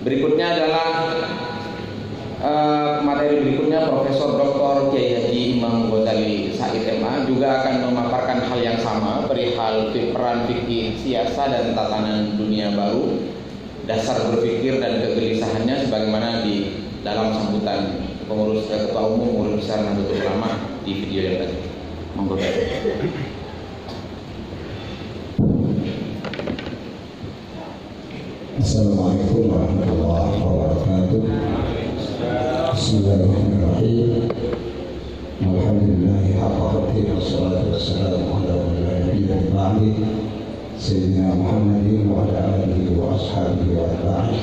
Berikutnya adalah materi berikutnya Profesor Dr. Kiai Haji Imam Ghazali Said MA juga akan memaparkan hal yang sama perihal peran fikih siasa dan tatanan dunia baru, dasar berpikir dan kegelisahannya sebagaimana di dalam sambutan pengurus Ketua Umum Pengurus Besar Nahdlatul Ulama di video yang tadi. Monggo. Assalamualaikum warahmatullahi wabarakatuh. Bismillahirrahmanirrahim. Alhamdulillahi haqqa qadrihi wassalatu wassalamu ala nabiyina ba'di Sayyidina Muhammadin wa ala alihi wa ashabihi wa atba'ihi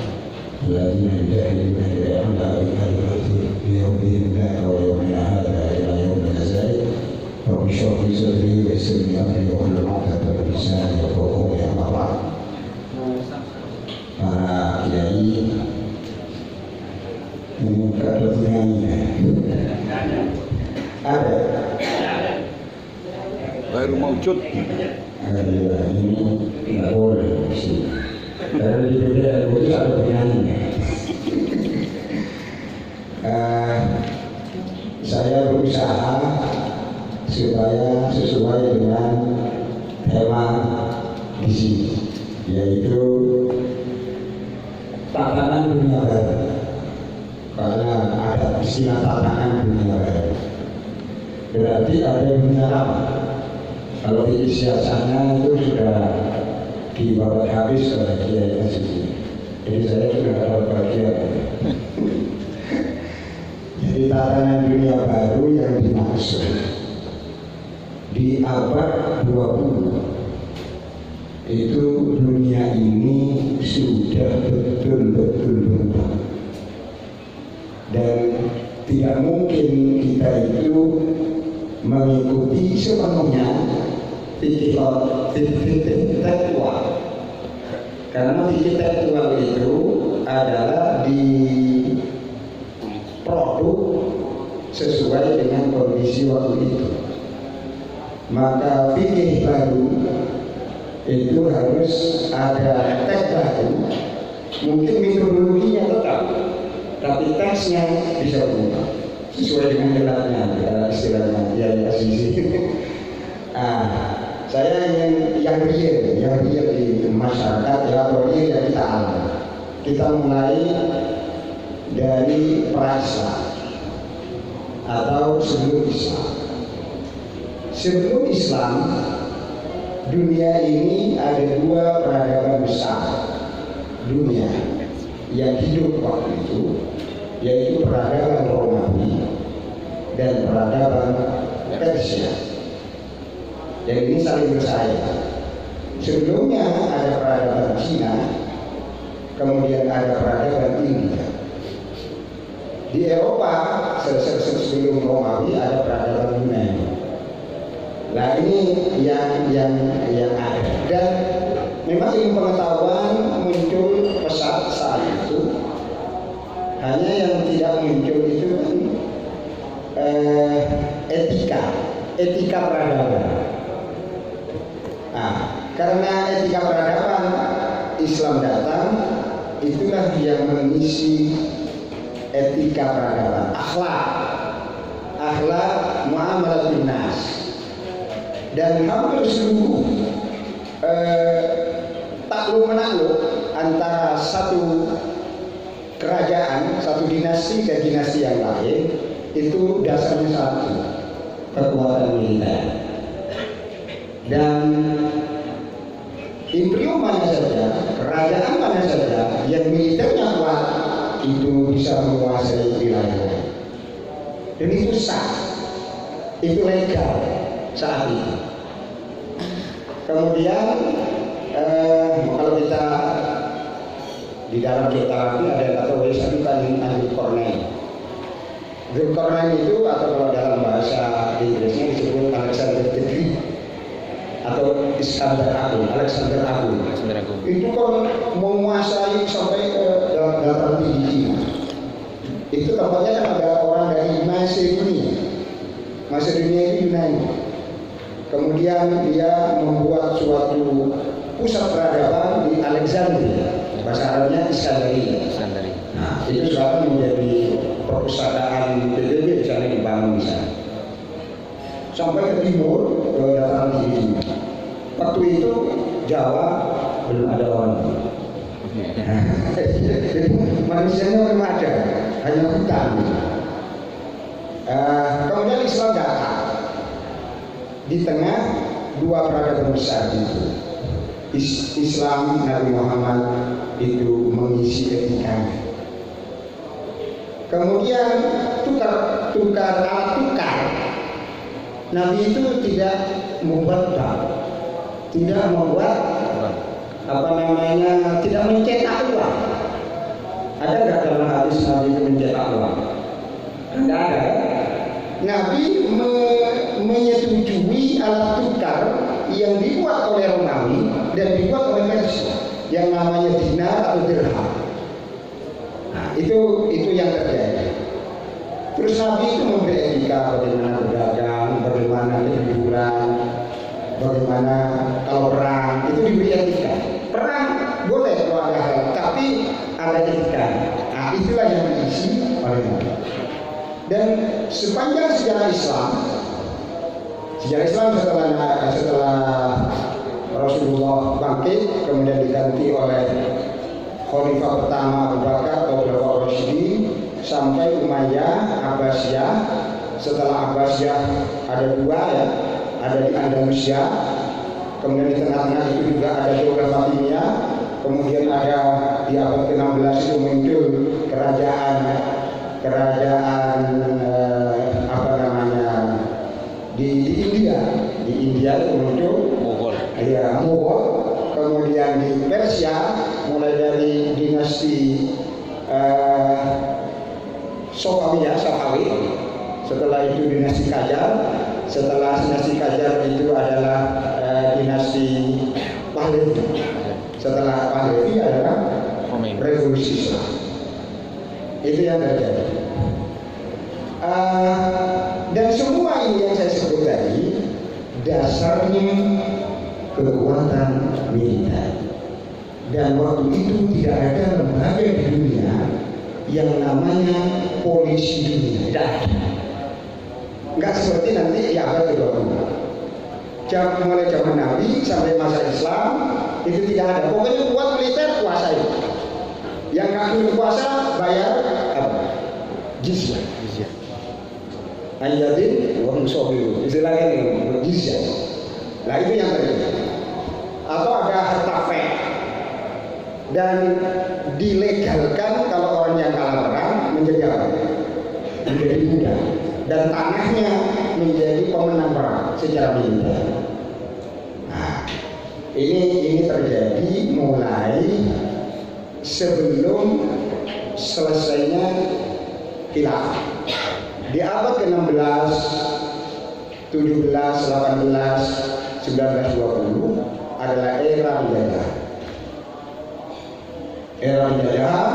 alladziina yujahiduna ila kalimati fi yawmihim hadha wa yawmina hadha ila yawmil jazaa'i. Rabbi shrah li sadri wa yassir li amri wa hlul 'uqdatam min lisani yafqahu qawli. Amma ba'd. Para kiai ini ada penyanyi ada baru maujud ada ini nggak boleh sih karena di beda itu ada penyanyi. Saya berusaha supaya sesuai dengan tema di sini, yaitu tatanan dunia baru. Karena ada istilah tatanan dunia baru, berarti ada dunia lama. Kalau di siasatnya itu sudah dibawa habis oleh Kiai Azizi, jadi saya sudah ada bagian. Jadi tatanan dunia baru yang dimaksud di abad 20 itu dunia ini sudah betul-betul berubah, dan tidak mungkin kita itu mengikuti sepenuhnya fikih tekstual, karena fikih tekstual itu adalah di produk sesuai dengan kondisi waktu itu. Maka fikih baru itu harus ada teks baru, mungkin metodologinya tetap, tapi teksnya bisa berubah sesuai dengan jalannya, istilahnya Kiai Azizi. Saya ingin yang real di masyarakat, ya real yang kita alami. Kita mulai dari pra-Islam atau sebelum Islam. Sebelum Islam, dunia ini ada dua peradaban besar dunia yang hidup waktu itu, yaitu peradaban Romawi dan peradaban Persia. Dan ini saling bersaing. Sebelumnya ada peradaban Cina, kemudian ada peradaban India. Di Eropa sebelum Romawi ada peradaban Yunani. Nah ini yang ada, dan memang ilmu pengetahuan muncul pesat saat itu. Hanya yang tidak muncul itu kan etika peradaban. Nah, karena etika peradaban Islam datang, itulah yang mengisi etika peradaban, akhlak muamalatun nas. Dan hampir seluruh takluk menakluk antara satu kerajaan, satu dinasti ke dinasti yang lain, itu dasarnya satu, kekuatan militer. Dan imperium mana saja, kerajaan mana saja yang militernya kuat, itu bisa menguasai wilayah. Dan itu sah, itu legal saat itu. Kemudian kalau kita di dalam literatur ada yang kata Waisadukan Dzulqarnain. Dzulqarnain itu, atau kalau dalam bahasa Inggrisnya disebut Alexander the Great atau Iskandar Agung, Alexander Agung. Itu kan menguasai sampai ke dataran tinggi Cina. Itu tampaknya kan ada orang dari Macedonia. Macedonia itu Yunani. Kemudian dia membuat suatu pusat peradaban di Alexandria, bahasa Arabnya Iskandari. Nah, itu sekarang menjadi perpustakaan PBB di sana dibangun di sana. Sampai ke timur, ke dataran tinggi. Waktu itu Jawa belum ada orang. Jadi manusianya belum ada, hanya hutan. Kemudian Islam datang di tengah dua peradaban besar itu. Islam Nabi Muhammad itu mengisi etikanya. Kemudian alat tukar. Nabi itu tidak membuat bank, tidak membuat tidak mencetak uang. Ada nggak dalam hadis Nabi itu mencetak uang? Tidak ada. Nabi menyetujui alat tukar yang dibuat oleh Romawi dan dibuat oleh Persia, yang namanya dinar atau dirham. Nah, itu yang terjadi. Terus Nabi itu memberi etika bagaimana berdagang, bagaimana hiburan, bagaimana kalau perang, itu diberi etika. Perang boleh kalau ada hal, tapi ada etika. Nah, itulah yang diisi oleh Nabi. Dan sepanjang sejarah Islam setelah Rasulullah bangkit, kemudian diganti oleh Khalifah pertama Abu Bakar atau Khulafaur Rasyidin, sampai Umayyah, Abbasiyah. Setelah Abbasiyah ada dua ya, ada di Andalusia, kemudian di tengah-tengah itu juga ada Daulah Fatimiyah, kemudian ada di abad ke-16 itu muncul kerajaan di India itu muncul Mughal. Kemudian di Persia mulai dari dinasti Safawi, setelah itu dinasti Qajar, setelah dinasti Qajar itu adalah dinasti Pahlavi, setelah Pahlavi adalah revolusi Islam. Itu yang terjadi. Dan semua ini yang saya sebut tadi dasarnya kekuatan militer. Dan waktu itu tidak ada lembaga di dunia yang namanya polisi dunia. Tidak ada. Enggak seperti nanti di abad ke-20. Mulai zaman Nabi sampai masa Islam itu tidak ada. Pokoknya kuat militer kuasai. Yang nggak berkuasa bayar apa? Jizyah. Ayyadin wa musawiru. Istilahnya ini jizyah. Nah itu yang terjadi. Atau ada harta fek dan dilegalkan kalau orang yang kalah perang menjadi apa? Menjadi budak, dan tanahnya menjadi pemenang perang secara militer. Nah, ini terjadi mulai sebelum selesainya khilafah. Di abad ke-16, 17, 18, 19, 20 adalah era penjajahan. Era penjajahan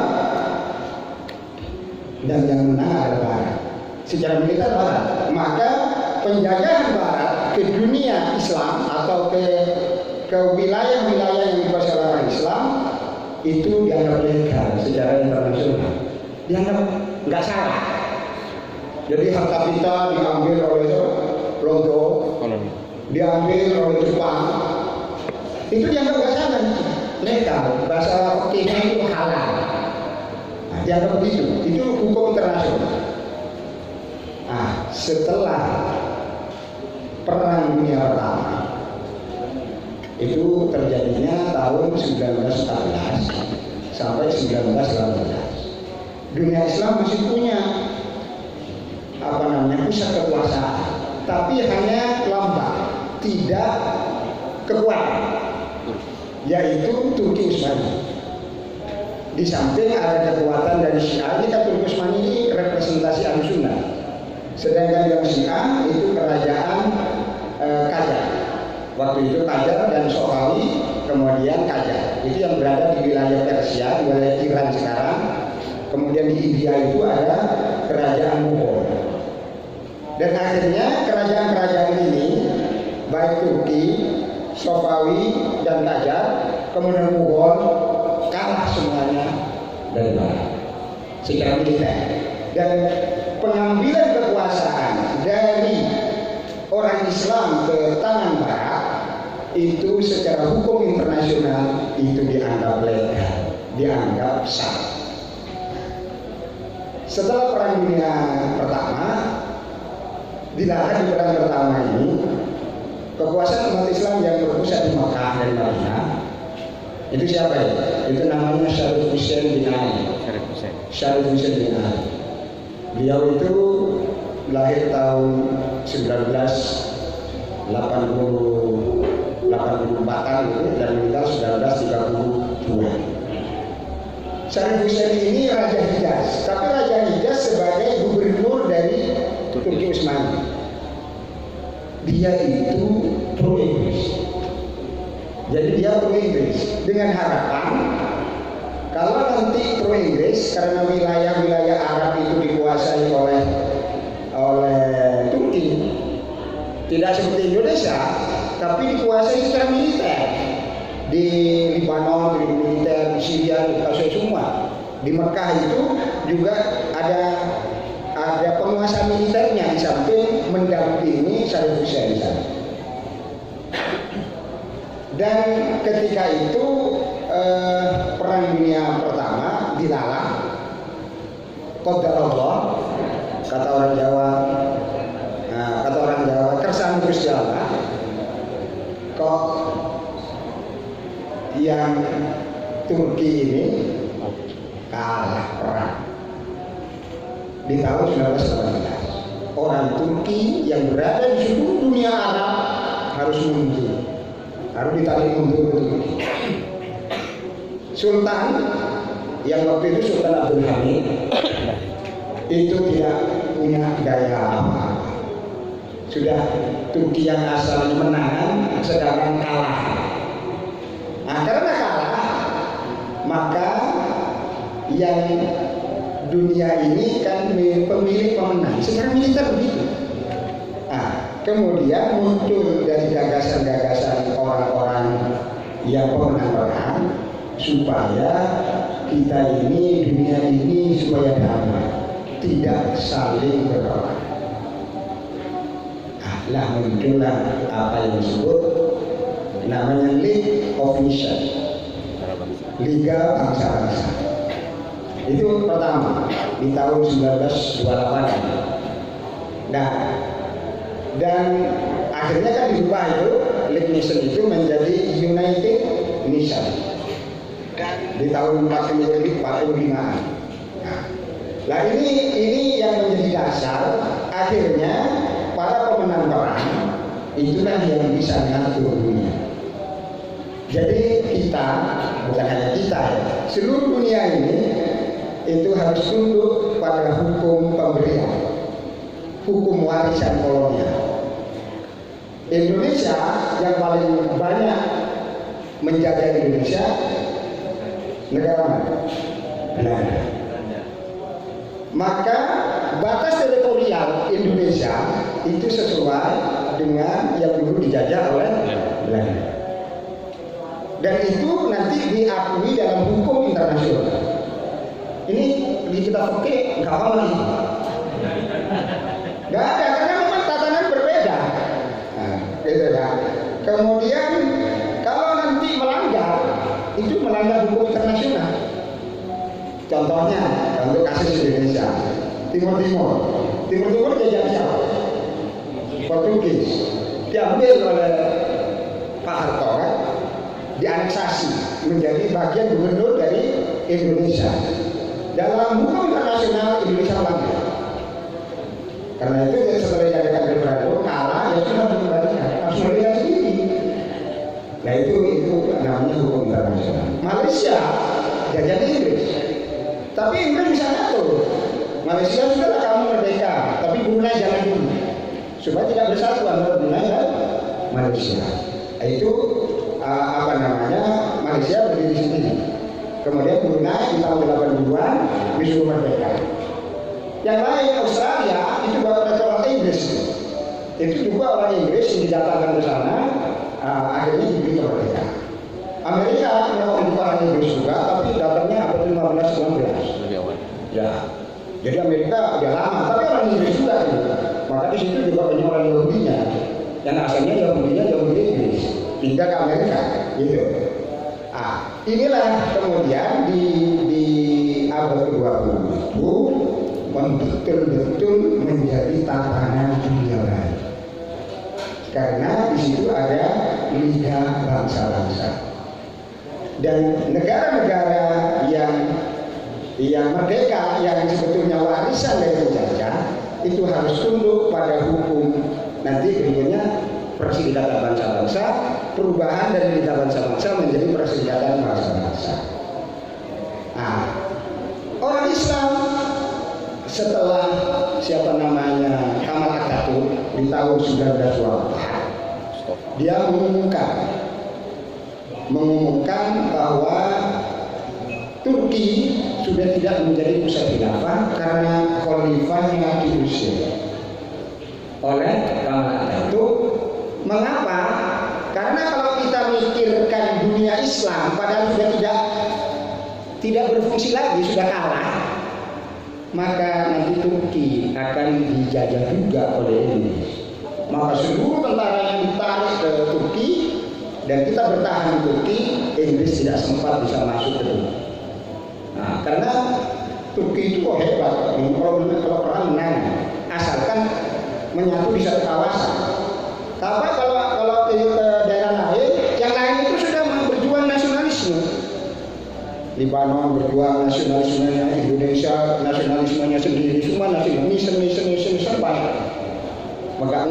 dan yang menang adalah Barat. Secara militer Barat. Maka penjajahan Barat ke dunia Islam atau ke wilayah-wilayah yang dikuasai oleh Islam itu dianggap legal secara internasional. Dianggap nggak salah. Jadi harta kita diambil oleh Londo, diambil oleh Jepang, itu dianggap nggak salah, legal. Bahasa fikihnya itu halal. Nah, dianggap begitu. Itu hukum internasional. Nah, setelah Perang Dunia Pertama itu terjadinya tahun 1914 sampai 1918. Dunia Islam masih punya pusat kekuasaan, tapi hanya lambat, tidak kekuatan, yaitu Turki Utsmani. Di samping ada kekuatan dari Syiah, ini kan Turki Utsmani ini representasi Ahlussunnah. Sedangkan yang Syiah itu kerajaan Qajar. Waktu itu Qajar dan Safawi, kemudian Qajar. Itu yang berada di wilayah Persia, di wilayah Iran sekarang. Kemudian di India itu ada kerajaan Mughal. Dan akhirnya kerajaan-kerajaan ini, baik Turki, Safawi, dan Qajar, kemudian Mughal, kalah semuanya dari barat secara militer. Dan pengambilan kekuasaan dari orang Islam ke tangan barat itu secara hukum internasional itu dianggap legal, dianggap sah. Setelah Perang Dunia Pertama, dilarang di perang pertama ini, kekuasaan umat Islam yang berpusat di Makkah dan Madinah itu siapa ya? Itu namanya Syarif Hussein bin Ali. Syarif Hussein bin Ali. Beliau itu lahir tahun 1984 itu dan meninggal 1932. Syarif Hussein ini Raja Hijaz, tapi Raja Hijaz sebagai gubernur dari Turki Utsmani. Dia itu pro Inggris. Jadi dia pro Inggris dengan harapan kalau nanti pro Inggris karena wilayah-wilayah Arab itu dikuasai oleh Turki, tidak seperti Indonesia, tapi dikuasai secara militer. Di Libanon, di militer, di Syria, dikuasai semua. Di Mekah itu juga ada penguasa militernya di samping mendampingi Saddam Hussein di sana. Dan ketika itu Perang Dunia Pertama dilalah. Qadarullah, kata orang Jawa, kersane Gusti Allah. Kok yang Turki ini kalah perang di tahun 1918. Orang Turki yang berada di seluruh dunia Arab harus mundur, harus ditarik mundur ke Turki. Sultan yang waktu itu Sultan Abdul Hamid itu tidak punya daya apa. Sudah Turki yang asalnya menang sekarang kalah. Nah, karena kalah, maka yang dunia ini kan pemilik pemenang secara militer begitu. Nah, kemudian muncul dari gagasan-gagasan orang-orang yang pemenang perang supaya kita ini, dunia ini supaya damai, tidak saling berperang. Lah muncullah apa yang disebut namanya League of Nations, Liga Bangsa-Bangsa. Itu pertama di tahun 1928. Nah, dan akhirnya kan dirubah itu League Nation itu menjadi United Nations di tahun 45-an. Nah, ini yang menjadi dasar akhirnya para pemenang perang itulah yang bisa mengatur dunia. Jadi kita, bukan hanya kita ya, seluruh dunia ini itu harus tunduk pada hukum pemberian, hukum warisan kolonial. Indonesia yang paling banyak menjaga Indonesia negara mana? Belanda. Maka batas teritorial Indonesia itu sesuai dengan yang dulu dijajah oleh Belanda. Dan itu nanti diakui dalam hukum internasional. Ini di kitab fikih nggak apa lagi. Nggak ada karena memang tatanan berbeda. Nah, gitu ya. Kemudian kalau nanti melanggar, itu melanggar hukum internasional. Contohnya, untuk kasus Indonesia, Timur Timur jajah siapa? Portugis. Diambil oleh Pak Harto, kan? Dianeksasi menjadi bagian gubernur dari Indonesia. Dalam hukum internasional Indonesia melanggar. Karena itu setelah dijadikan referendum kalah, ya sudah dikembalikan, harus melihat sendiri. Nah itu namanya hukum internasional. Malaysia jajah Inggris, tapi Inggris bisa ngatur. Malaysia sudahlah kamu merdeka, tapi Brunei jangan dulu, supaya tidak bersatu antara Brunei dan Malaysia. Itu Malaysia berdiri sendiri. Kemudian Brunei di tahun 80-an disuruh merdeka. Yang lain Australia itu baru orang Inggris. Itu juga orang Inggris yang didatangkan ke sana, akhirnya diberi kemerdekaan. Amerika memang bukan Inggris juga, tapi datangnya abad 15-16. Lebih awal. Ya, jadi Amerika udah lama, tapi orang Inggris juga gitu. Maka di situ juga banyak orang Yahudinya, yang asalnya Yahudi Inggris, pindah ke Amerika, gitu. Ah, inilah kemudian di abad ke-20 itu betul-betul menjadi tatanan dunia baru. Karena di situ ada liga bangsa-bangsa dan negara-negara yang merdeka, yang sebetulnya warisan dari penjajah, itu harus tunduk pada hukum. Nanti berikutnya Perserikatan Bangsa-Bangsa, perubahan dari Liga Bangsa-Bangsa menjadi Perserikatan Bangsa-Bangsa. Nah, orang Islam setelah Kamal Atatürk di tahun 1924, dia mengumumkan bahwa Turki sudah tidak menjadi pusat khilafah karena khalifahnya diusir oleh Kamal Atatürk. Mengapa? Karena kalau kita mikirkan dunia Islam padahal sudah tidak berfungsi lagi, sudah kalah, maka nanti Turki akan dijajah juga oleh Inggris. Maka seluruh tentara yang ditarik ke Turki dan kita bertahan di Turki, Inggris tidak sempat bisa masuk ke Turki. Nah, karena Turki itu hebat, kalau perang menang, asalkan menyatu di satu kawasan. Tapi kalau di daerah lain, yang lain itu sudah berjuang nasionalisme. Libanon berjuang nasionalismenya, Indonesia nasionalismenya sendiri, semua nasionalisme banyak. Maka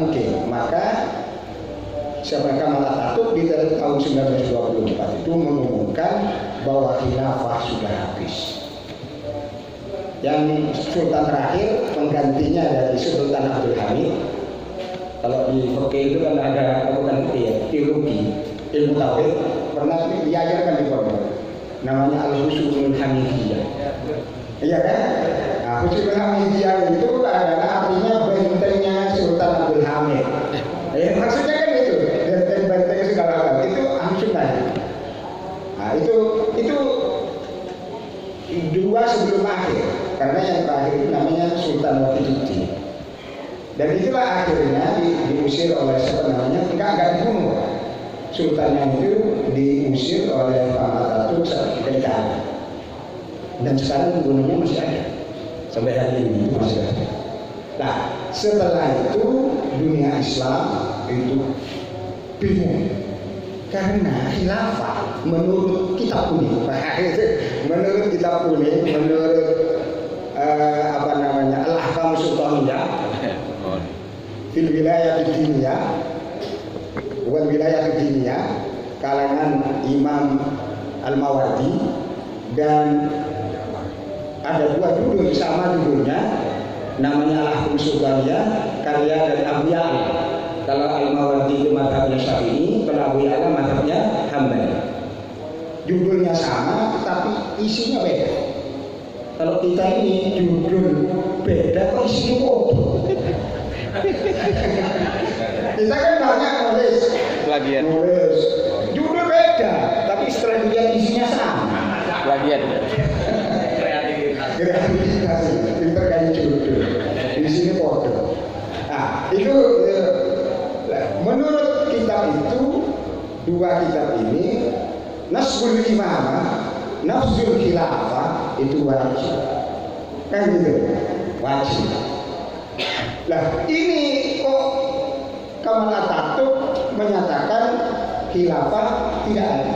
Kamal Atatürk di tahun 1924 itu mengumumkan bahwa khilafah sudah habis. Yang sultan terakhir penggantinya dari Sultan Abdul Hamid. Kalau di Turki itu kan ada teologi, ilmu tauhid, pernah diajarkan di pondok. Namanya Al-Husulul Hamidiyah. Iya kan? Nah, Husulul Hamidiyah itu adalah artinya bentengnya Sultan Abdul Hamid. Maksudnya kan itu, benteng segala hal. Itu Ahlussunnah. Nah, itu dua sebelum akhir. Karena yang terakhir itu namanya Sultan Waqiduddin. Dan itulah akhirnya diusir oleh enggak dibunuh. Sultannya itu diusir oleh Kamal Atatürk saat ketika. Dan sekarang gunungnya masih ada. Sampai hari ini masih ada. Nah, setelah itu dunia Islam itu bingung. Karena khilafah menurut kitab kuning, menurut Al-Ahkam Sultaniyah fil wilayah diniyah wal wilayah diniyah kalangan Imam Al-Mawardi, dan ada dua judul sama judulnya, namanya Al-Ahkam Sultaniyah karya dari Abu Ya'la. Kalau Al-Mawardi itu mazhabnya Syafi'i, kalau Abu Ya'la mazhabnya Hambali. Judulnya sama tapi isinya beda. Kalau kita ini judul beda kok isinya bodoh. Kita kan banyak nulis judul beda, tapi setelah dilihat isinya sama. Plagiat. Kreativitas, pinter kayak judul. Di sini bodoh. Nah, itu menurut kitab itu, dua kitab ini, Nasbul Imamah, Nafzul Khilafah itu wajib. Kan gitu, wajib. Nah, ini kok Kamal Atatürk menyatakan khilafah tidak ada.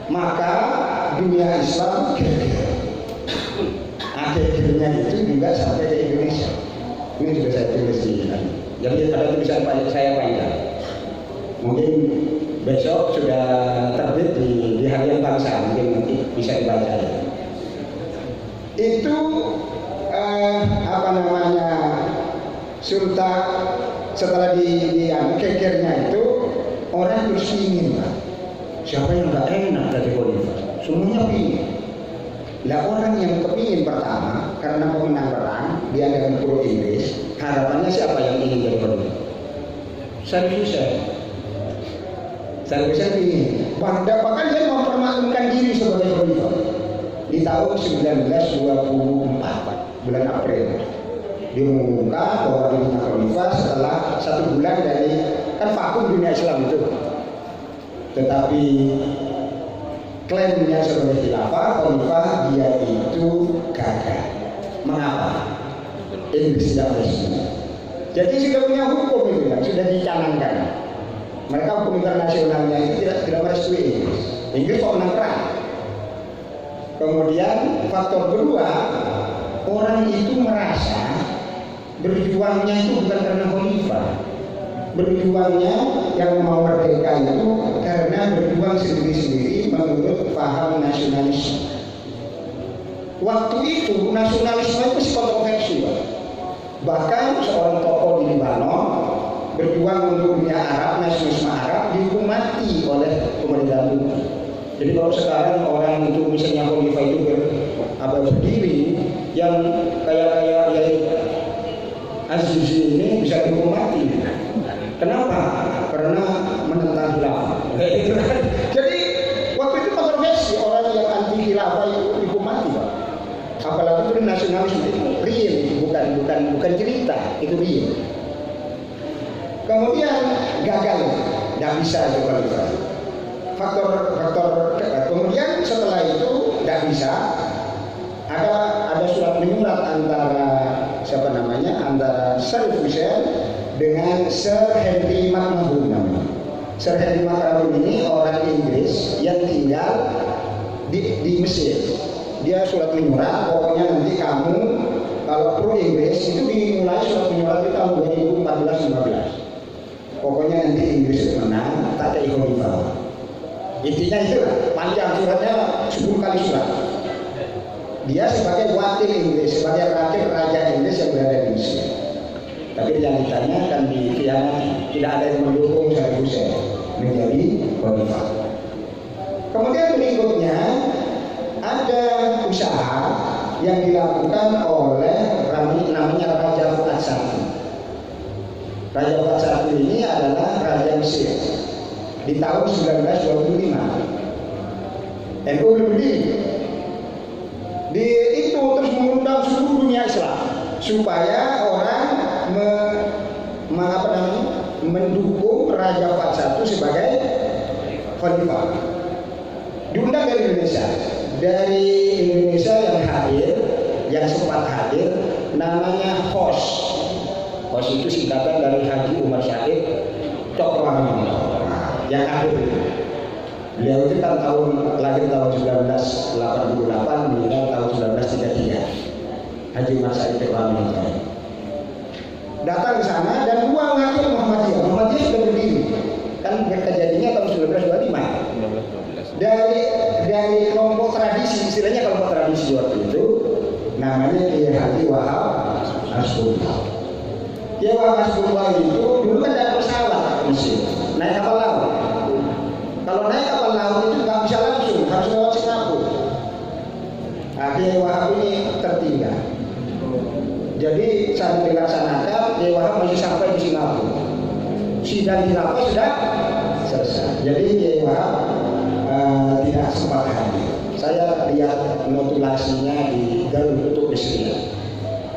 Maka dunia Islam geger. Akhirnya itu juga sampai ke Indonesia. Ini sudah saya tulis di sini. Jadi ada tulisan saya panjang. Mungkin besok sudah terbit di Harian Bangsa, mungkin nanti bisa dibaca. Itu Sultan setelah gegernya itu orang terus ingin, Pak. Siapa yang nggak enak dari khalifah? Semuanya ingin. Lah orang yang kepingin pertama karena pemenang perang dia dengan pro Inggris, harapannya siapa yang ingin jadi khalifah? Saddam Hussein ingin. Bahkan dia mempermaklumkan diri sebagai khalifah di tahun 1924 bulan April. Dia mengumumkan bahwa dirinya khalifah setelah 1 bulan dari kan vakum dunia Islam itu. Tetapi klaimnya sebagai khalifah dia itu gagal. Mengapa? Inggris tidak resmi. Jadi sudah punya hukum itu yang sudah dicanangkan. Mereka hukum internasionalnya itu tidak merestui Inggris. Inggris kok menang perang. Kemudian faktor kedua, orang itu merasa berjuangnya itu bukan karena khalifah. Berjuangnya yang mau merdeka itu karena berjuang sendiri-sendiri menurut paham nasionalisme. Waktu itu nasionalisme itu masih kontroversi, Pak. Bahkan seorang tokoh di Libanon berjuang untuk dunia Arab, nasionalisme Arab, dihukum mati oleh pemerintahan itu. Jadi kalau sekarang orang itu misalnya khalifah itu berdiri, yang kayak ya Azizi ini bisa dihukum mati. Kenapa? Karena menentang khilafah. Jadi waktu itu kontroversi, orang yang anti khilafah itu dihukum mati, Pak. Apalagi itu nasionalisme itu real, bukan cerita, itu real. Kemudian gagal, nggak bisa itu khalifah. Faktor kemudian setelah itu nggak bisa. Ada surat menyurat antara antara Sir Hussein dengan Sir Henry McMahon namanya. Sir Henry McMahon ini orang Inggris yang tinggal di Mesir. Dia surat menyurat, pokoknya nanti kamu kalau pro Inggris itu dimulai surat menyurat di tahun 2014-15. Pokoknya nanti Inggris menang, tak ada khalifah. Intinya itu lah, panjang suratnya 10 kali surat. Dia sebagai wakil Inggris, sebagai raja Inggris yang berada di Mesir. Tapi realitanya kan dikhianati, tidak ada yang mendukung Sir Hussein menjadi khalifah. Kemudian berikutnya ada usaha yang dilakukan oleh namanya Raja Fuad I. Raja Fuad I ini adalah Raja Mesir di tahun 1925. NU berdiri di itu terus mengundang seluruh dunia Islam supaya orang mendukung Raja Fuad I sebagai khalifah. Diundang dari Indonesia yang sempat hadir namanya HOS. HOS itu singkatan dari Haji Umar Syahid Cokroaminoto yang hadir. Beliau itu kan lahir tahun 1988, meninggal tahun 1933. Haji Umar Syahid Cokroaminoto datang ke sana dan dua wakil Muhammadiyah sudah berdiri. Kan kejadiannya tahun 1925. Dari kelompok tradisi, istilahnya kelompok tradisi waktu itu namanya Kiai Haji Wahab Nasrullah. Kiai Wahab Nasrullah itu dulu kan ada pesawat ke Mesir, naik kapal laut. Kalau naik kapal laut itu nggak bisa langsung, harus lewat Singapura. Nah, Kiai Wahab ini tertinggal. Jadi saat dilaksanakan, Kiai Wahab masih sampai di Singapura. Sidang di lapas sudah selesai. Jadi Kiai Wahab tidak sempat hadir. Saya lihat notulasinya di Darul Kutub Mesir.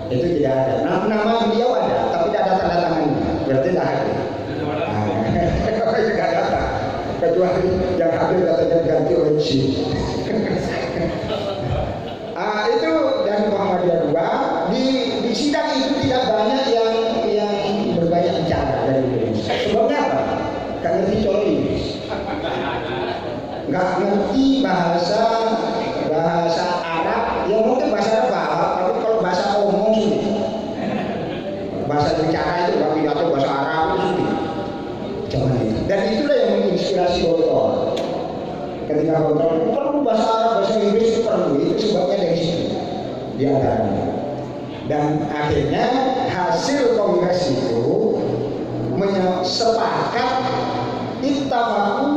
Itu tidak ada. Nama beliau ada, tapi tidak ada tanda tangannya. Berarti tidak hadir. Tidak datang. Kecuali yang hadir katanya ganti oleh Syekh. Itu dari Muhammadiyah 2. Di sidang itu tidak banyak yang berbanyak bicara dari Indonesia. Sebabnya apa? Gak ngerti coro Inggris. Nggak ngerti bahasa Arab, ya mungkin bahasa Arab paham, tapi kalau bahasa omong sulit. Bahasa bicara itu nggak pidato bahasa Arab itu sulit. Jangan itu. Dan itulah yang menginspirasi Golkar. Ketika Golkar perlu bahasa Arab, bahasa Inggris itu perlu. Itu sebabnya dari situ di antaranya. Dan akhirnya hasil kongres itu sepakat ittafaqu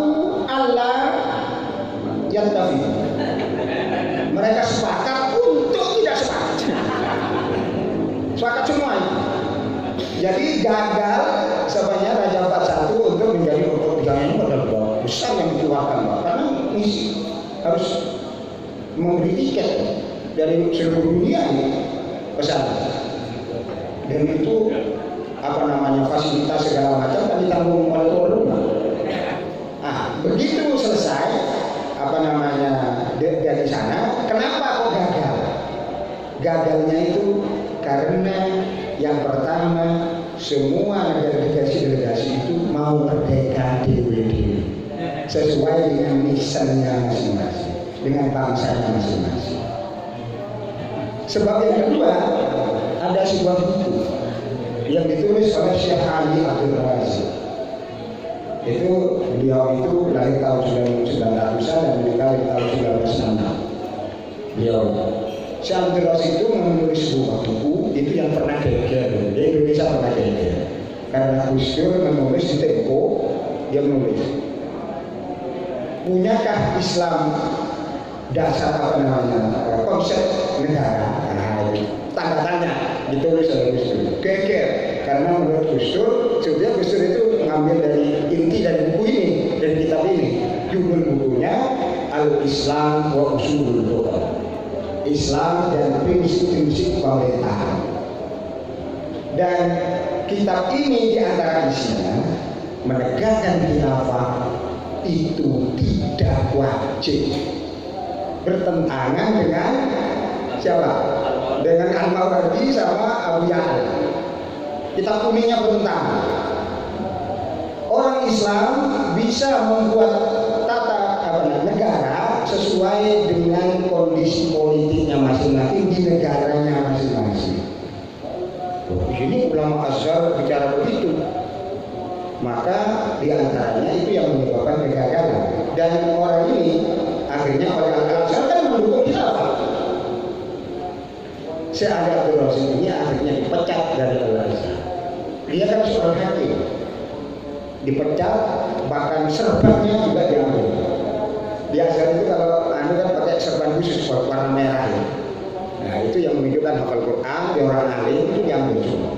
alla yantafi. Mereka sepakat untuk tidak sepakat. Sepakat semua itu. Jadi gagal sebenarnya Raja Fuad I untuk menjadi besar yang dikeluarkan Pak, karena misi harus memberi tiket dari seluruh dunia ke sana. Dan itu fasilitas segala macam kan ditanggung oleh tuan rumah. Nah, begitu selesai dari sana, kenapa kok gagal? Gagalnya itu karena yang pertama, semua delegasi itu mau merdeka dewe-dewe sesuai dengan misinya masing-masing, dengan bangsanya masing-masing. Sebab yang kedua, ada sebuah buku yang ditulis oleh Syekh Ali Abdul Razak. Itu beliau itu lahir tahun 1900-an dan meninggal di tahun 1906. Beliau Syekh Abdul Razak itu menulis sebuah buku itu yang pernah geger di Indonesia, pernah geger karena Gus Dur menulis di Tempo. Dia menulis, punyakah Islam dasar konsep negara? Tanda tanya ditulis oleh Gus Dur. Geger karena menurut Gus Dur, sebetulnya Gus Dur itu mengambil dari inti dari buku ini, dari kitab ini. Judul bukunya Al-Islam wa Usulul Hukum, Islam dan prinsip-prinsip pemerintahan. Dan kitab ini di antara isinya menegakkan khilafah itu tidak wajib, bertentangan dengan siapa? Dengan Al-Mawardi sama Abu Ya'la. Kitab kuningnya bertentangan. Orang Islam bisa membuat negara sesuai dengan kondisi politiknya masing-masing di negaranya masing-masing. Di sini ulama Azhar bicara begitu, maka diantaranya itu yang menyebabkan kegagalan. Dan orang ini akhirnya oleh Al-Azhar kan mendukung khilafah. Syekh Ali Abdul Razak ini akhirnya dipecat dari Al-Azhar. Dia kan seorang hakim, dipecat, bahkan serbannya juga diambil. Di Azhar itu kalau kan pakai serban khusus warna merah ya. Nah itu yang menunjukkan hafal Quran, dia orang alim, itu diambil semua.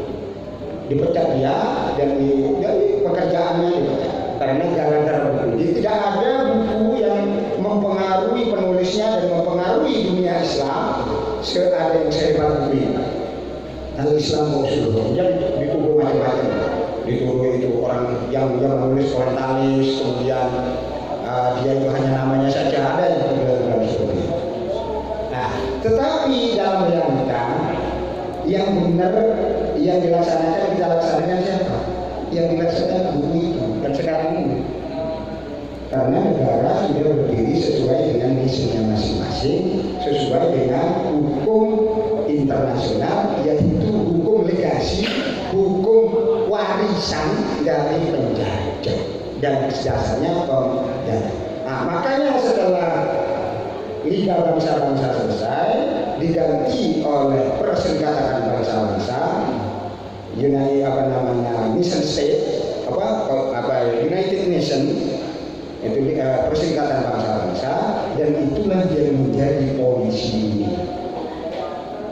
Dipecat dia dan dari pekerjaannya dipecat karena gara-gara buku. Jadi tidak ada buku yang mempengaruhi penulisnya dan mempengaruhi dunia Islam seada yang sehebat buku ini. Al-Islam Rasulullah yang dituduh macam-macam. Dituduh itu orang yang menulis orientalis, kemudian dia itu hanya namanya saja, ada yang bilang seperti itu. Nah, tetapi dalam realita yang benar yang dilaksanakan kita laksanakan siapa? Yang dilaksanakan buku itu dan sekarang ini. Karena negara sudah berdiri sesuai dengan misinya masing-masing, sesuai dengan hukum internasional, yaitu hukum legasi, hukum warisan dari penjajah dan dasarnya penjajah. Nah, makanya setelah Liga Bangsa-Bangsa selesai, diganti oleh Perserikatan Bangsa-Bangsa, Nation State, United Nation, itu Perserikatan Bangsa-Bangsa, dan itulah yang menjadi polisi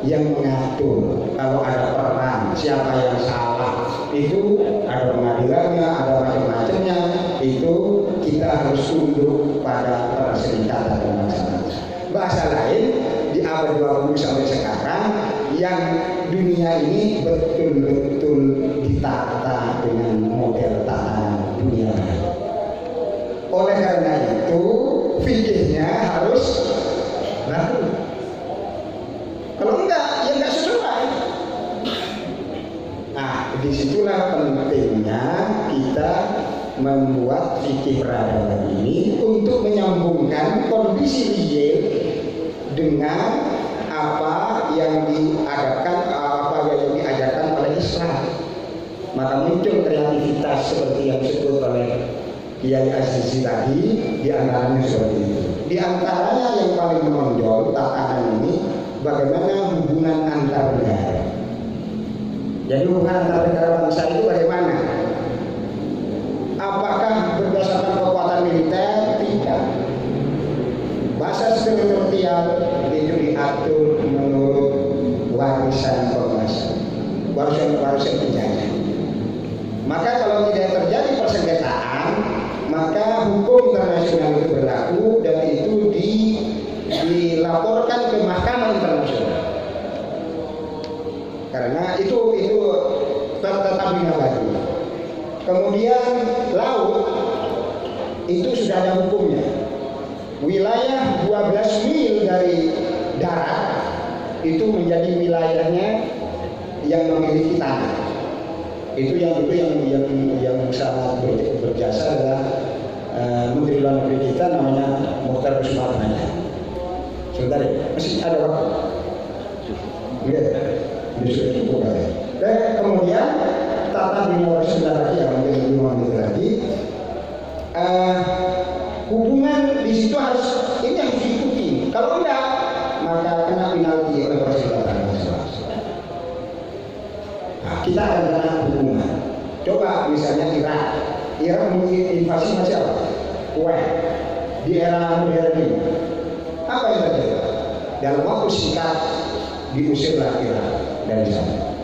yang mengatur kalau ada perang, siapa yang salah, itu ada pengadilannya, ada macam-macamnya, itu kita harus tunduk pada Perserikatan Bangsa-Bangsa. Bahasa lain, di abad 20 sampai sekarang, yang dunia ini betul-betul ditata dengan model tatanan dunia. Oleh karena itu, fikihnya harus baru. Kalau enggak, ya enggak sesuai. Nah, disitulah pentingnya kita membuat fikih peradaban ini untuk menyambungkan kondisi real dengan apa yang diajarkan, oleh Islam. Maka muncul kreativitas seperti yang disebut oleh Kiai Azizi tadi, di antaranya seperti itu. Di antaranya yang paling menonjol tatanan ini, bagaimana hubungan antar negara. Jadi hubungan antar negara bangsa itu bagaimana? Apakah berdasarkan kekuatan militer? Tidak. Bahasa teritorial itu diatur menurut warisan penguasa, warisan penjajah. Maka kalau tidak terjadi persengketaan, maka hukum internasional itu berlaku dan itu dilaporkan ke Mahkamah Internasional. Karena itu tetap dinabati. Kemudian laut itu sudah ada hukumnya. Wilayah 12 mil dari darat itu menjadi wilayahnya yang memiliki tanah. Itu yang sangat berjasa adalah Menteri Luar Negeri kita namanya Mukhtar Rusman. Sebentar ya, masih ada waktu. Iya, sudah cukup ya. Dan kemudian tata dunia sebentar lagi yang mungkin 5 menit lagi. Hubungan di situ harus ini yang diikuti. Kalau enggak, maka kena penalti oleh Perserikatan Bangsa. Nah, kita akan kena hubungan. Coba misalnya Irak menginvasi macam apa? Kuwait di era modern ini. Apa yang terjadi? Dalam waktu singkat diusirlah Irak dari sana.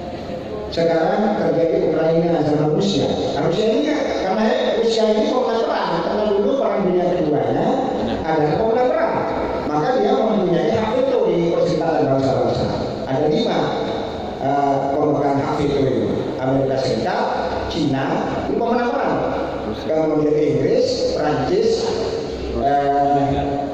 Sekarang terjadi Ukraina sama Rusia. Rusia ini karena Rusia ini pemenang perang, karena dulu perang dunia keduanya adalah pemenang perang, maka dia mempunyai hak veto di Perserikatan Bangsa-Bangsa. Ada 5 pemegang hak veto itu: Amerika Serikat, Cina, itu pemenang perang. Kemudian Inggris, Prancis,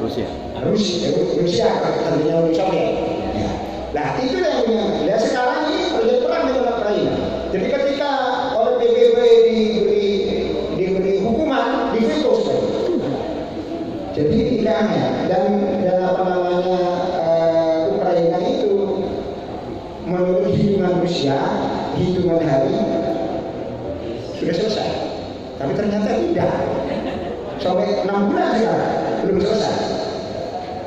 Rusia, tentunya Uni Soviet. Ya. Nah itu yang punya. Dan sekarang ini terjadi perang dengan Ukraina. Jadi ketika oleh PBB diberi hukuman, diveto sekali. Jadi tidak aneh. Dan apa namanya Ukraina itu menurut hitungan Rusia, hitungan hari sudah selesai. Tapi ternyata tidak. Sampai 6 bulan sekarang belum selesai.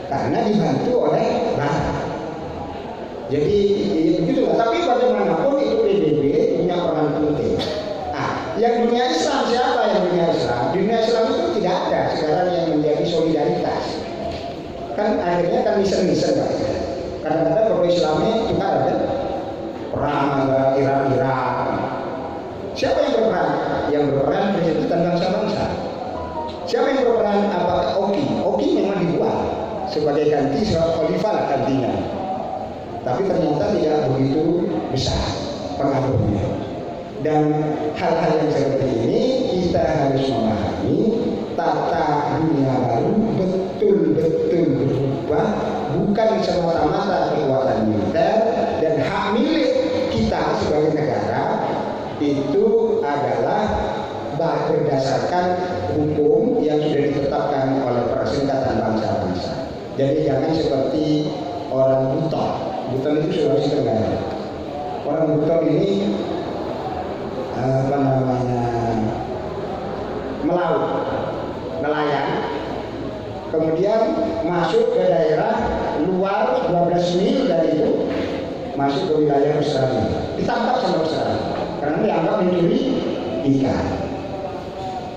Karena dibantu oleh Barat. Jadi begitulah. Tapi bagaimanapun itu PBB punya peran penting. Nah, yang dunia Islam siapa yang dunia Islam? Dunia Islam itu tidak ada sekarang yang menjadi solidaritas. Kan akhirnya kan misen-misen kan. Kadang-kadang kalau Islamnya cuma ada perang antara Irak. Siapa yang berperan? Yang berperan Persekutuan Bangsa-Bangsa. Siapa yang berperan? Apakah Oki memang dibuat sebagai ganti Khalifah lah gantinya. Tapi ternyata tidak begitu besar pengaruhnya. Dan hal-hal yang seperti ini kita harus memahami tata dunia baru betul-betul berubah, bukan semata-mata kekuatan militer, dan hak milik kita sebagai negara itu adalah berdasarkan hukum yang sudah ditetapkan oleh Perserikatan Bangsa-Bangsa. Jadi jangan seperti orang Buton. Buton itu Sulawesi Tenggara. Orang Buton ini melaut, nelayan, kemudian masuk ke daerah luar 12 mil dari itu, masuk ke wilayah Australia, ditangkap sama Australia karena dianggap mencuri ikan.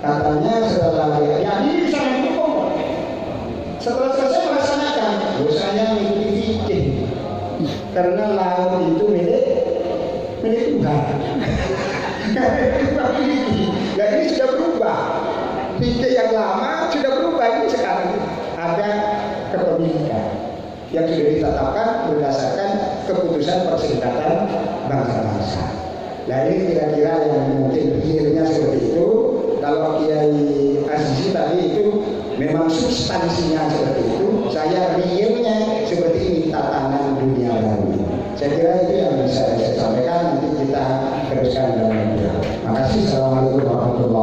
Katanya setelah diadili bisa mendukung. Setelah selesai melaksanakan, dosanya mengikuti fikih. Karena laut itu milik Tuhan. Nah ini sudah berubah. Fikih yang lama sudah berubah. Ini sekarang ada kepemilikan yang sudah ditetapkan berdasarkan keputusan Perserikatan Bangsa-Bangsa. Nah ini kira-kira yang mungkin realnya seperti itu. Kalau Kiai Azizi tadi itu memang substansinya seperti itu, saya realnya seperti ini, tatanan dunia baru. Saya kira itu yang bisa saya sampaikan. Nanti kita teruskan dalam video. Terima kasih. Assalamualaikum warahmatullahi wabarakatuh.